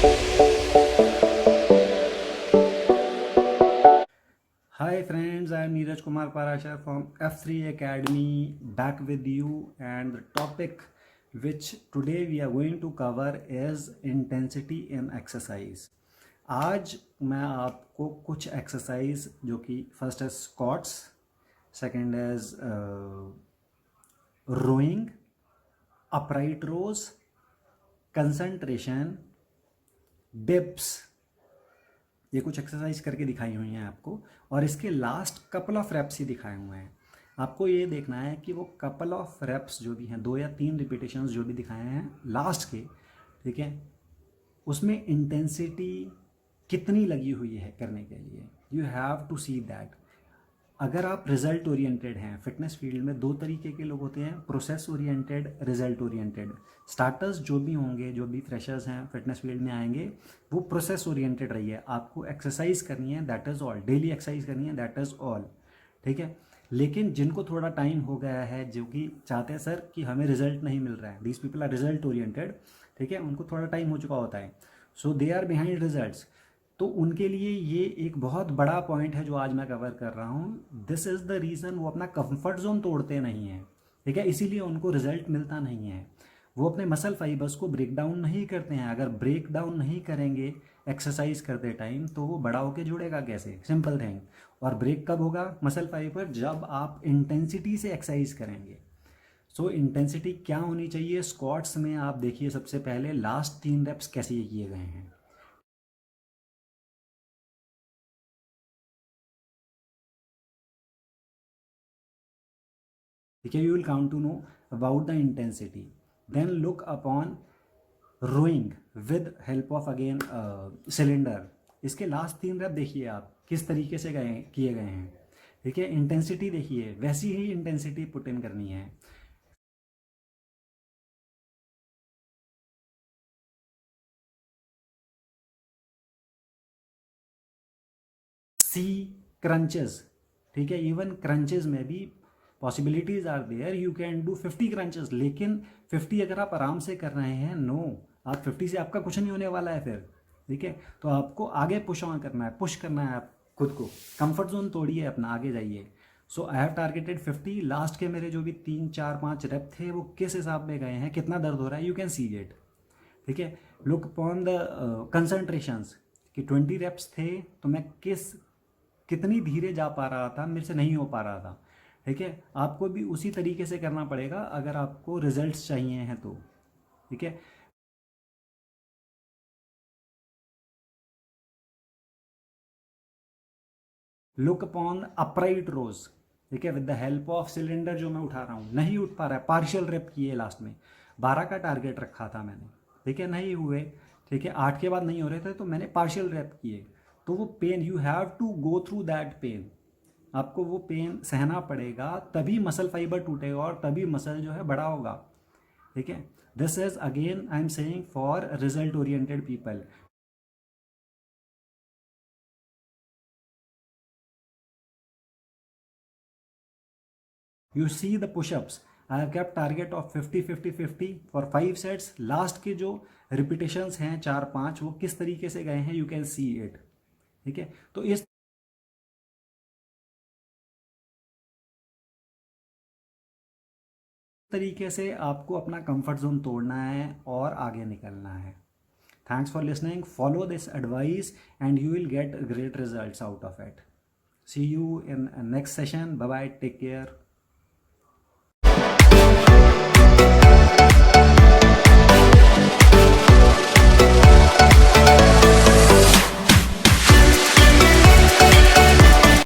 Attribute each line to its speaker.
Speaker 1: Hi friends, I am Neeraj Kumar Parashar from F3 Academy, back with you, and the topic which today we are going to cover is intensity in exercise. आज मैं आपको कुछ exercise जो कि first है squats, second is rowing, upright rows, concentration, dips, ये कुछ exercise करके दिखाई हुई हैं आपको, और इसके लास्ट कपल ऑफ रेप्स ही दिखाए हुए हैं। आपको ये देखना है कि वो कपल ऑफ रेप्स जो भी हैं, 2 या 3 रिपीटेशंस जो भी दिखाए हैं लास्ट के, ठीक है, उसमें इंटेंसिटी कितनी लगी हुई है करने के लिए। You have to see that. अगर आप रिजल्ट ओरिएंटेड हैं, फिटनेस फील्ड में 2 तरीके के लोग होते हैं, process oriented, result oriented. Starters जो भी होंगे, जो भी फ्रेशर्स हैं फिटनेस फील्ड में आएंगे, वो प्रोसेस ओरिएंटेड रहिए। आपको एक्सरसाइज करनी है, that is all. Daily exercise करनी है, दैट इज़ ऑल, ठीक है। लेकिन जिनको थोड़ा टाइम हो गया है, जो कि चाहते हैं सर कि हमें रिजल्ट नहीं मिल रहा है, these people are result oriented, ठीक है, उनको थोड़ा टाइम हो चुका होता है, so they are behind results. तो उनके लिए ये एक बहुत बड़ा पॉइंट है जो आज मैं कवर कर रहा हूँ। दिस इज़ द रीज़न वो अपना कंफर्ट जोन तोड़ते नहीं हैं, ठीक है, इसीलिए उनको रिजल्ट मिलता नहीं है। वो अपने मसल फाइबर्स को ब्रेक डाउन नहीं करते हैं। अगर ब्रेक डाउन नहीं करेंगे एक्सरसाइज करते टाइम, तो वो बड़ा होकर जुड़ेगा कैसे? Simple thing. और ब्रेक कब होगा मसल फाइबर? जब आप इंटेंसिटी से एक्सरसाइज करेंगे। सो इंटेंसिटी क्या होनी चाहिए? स्क्वाट्स में आप देखिए, सबसे पहले लास्ट 3 रेप्स कैसे किए गए हैं। ठीक है, you will come to know about the intensity. Then look upon rowing with help of again cylinder. इसके लास्ट 3 रेप देखिए आप किस तरीके से गए किए गए हैं, ठीक है। इंटेंसिटी देखिए, वैसी ही इंटेंसिटी पुट इन करनी है। सी क्रंचेस, ठीक है, इवन क्रंचेस में भी possibilities are there, you can do 50 crunches. लेकिन 50 अगर आप आराम से कर रहे हैं, नो, आप 50 से आपका कुछ नहीं होने वाला है फिर, ठीक है। तो आपको आगे पुश ऑन करना है, पुश करना है आप खुद को, कंफर्ट जोन तोड़िए अपना, आगे जाइए। सो आई हैव टारगेटेड 50। लास्ट के मेरे जो भी 3 4 5 रेप थे, वो किस हिसाब में गए हैं, कितना दर्द हो रहा है, यू कैन सी इट, ठीक है। लुक अपॉन द कंसंट्रेशंस कि 20 रेप्स थे तो मैं कितनी धीरे जा पा रहा था, मेरे से नहीं हो पा रहा था, ठीक है। आपको भी उसी तरीके से करना पड़ेगा अगर आपको रिजल्ट्स चाहिए हैं तो, ठीक है। लुक अपॉन अपराइट रोज, ठीक है, with the help of cylinder जो मैं उठा रहा हूँ, नहीं उठ पा रहा है, पार्शियल रेप किए लास्ट में। 12 का टारगेट रखा था मैंने, ठीक है, नहीं हुए, ठीक है, 8 के बाद नहीं हो रहे थे तो मैंने पार्शियल रेप किए। तो वो pain, you have to go through that pain. आपको वो पेन सहना पड़ेगा, तभी मसल फाइबर टूटेगा और तभी मसल जो है बड़ा होगा, ठीक है। This is again I am saying for result oriented people. You see the push-ups. I have kept target of 50 50 50 for 5 sets. Last के जो रिपीटेशंस हैं 4 5, वो किस तरीके से गए हैं, यू कैन सी इट, ठीक है। तो इस तरीके से आपको अपना कंफर्ट जोन तोड़ना है और आगे निकलना है। Thanks for listening, follow this advice and you will get great results out of it. See you in next session, bye bye, take care.